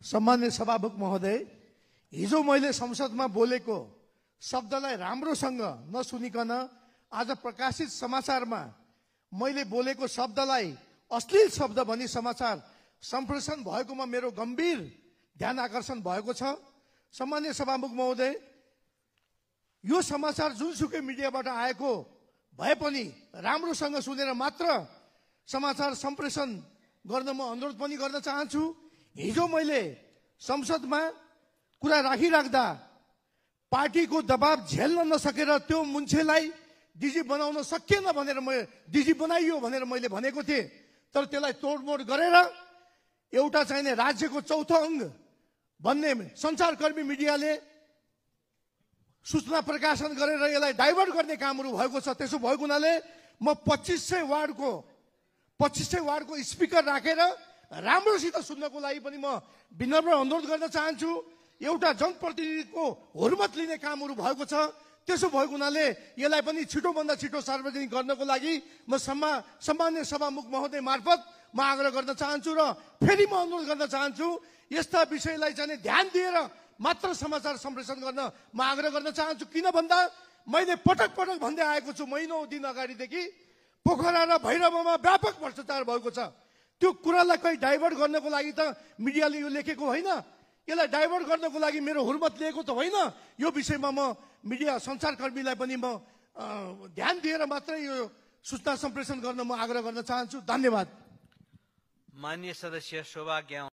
सम्मान्य सभामुख महोदय, हिजो मैले संसदमा बोलेको शब्दलाई राम्रोसँग नसुनिकन आज प्रकाशित समाचारमा मैले बोलेको शब्दलाई अश्लील शब्द भनी समाचार सम्प्रेषण भएकोमा मेरो गम्भीर ध्यान आकर्षण भएको छ। सम्मान्य सभामुख महोदय, यो समाचार जुनसुकै मिडियाबाट आएको भए पनि राम्रोसँग सुनेर मात्र समाचार सम्प्रेषण गर्न म अनुरोध पनि गर्न चाहन्छु। हिजो मैले संसदमा कुरा राखिराख्दा पार्टीको दबाब झेल्न नसकेर त्यो मान्छेलाई डिजी बनाउन सकिएन भनेर डिजी बनाइयो भनेर मैले भनेको थिएँ। तर त्यसलाई तोडमोड गरेर एउटा चाहिने राज्यको चौथो अङ्ग भन्ने सञ्चारकर्मी मिडियाले सूचना प्रकाशन गरेर यसलाई डाइभर्ट गर्ने कामहरू भएको छ। त्यसो भएको हुनाले म 2500 वार्डको स्पिकर राखेर राम्रोसित सुन्नको लागि पनि म विनम्र अनुरोध गर्न चाहन्छु। एउटा जनप्रतिनिधिको हुर्मत लिने कामहरू भएको छ। त्यसो भएको हुनाले यसलाई पनि छिटोभन्दा छिटो सार्वजनिक गर्नको लागि म सम्मान्य सभामुख महोदय मार्फत म आग्रह गर्न चाहन्छु र फेरि म अनुरोध गर्न चाहन्छु, यस्ता विषयलाई चाहिँ ध्यान दिएर मात्र समाचार सम्प्रेषण गर्न म आग्रह गर्न चाहन्छु। किन भन्दा मैले पटक पटक भन्दै आएको छु, महिनौं दिन अगाडिदेखि पोखरा र भैरवमा व्यापक भ्रष्टाचार भएको छ। त्यो कुरालाई कहीँ डाइभर्ट गर्नको लागि त मिडियाले यो लेखेको होइन, यसलाई डाइभर्ट गर्नको लागि मेरो हुर्मत लिएको त होइन। यो विषयमा म मिडिया सञ्चारकर्मीलाई पनि म ध्यान दिएर मात्रै यो सूचना सम्प्रेषण गर्न म आग्रह गर्न चाहन्छु। धन्यवाद। माननीय सदस्य शोभा ग्यावाल।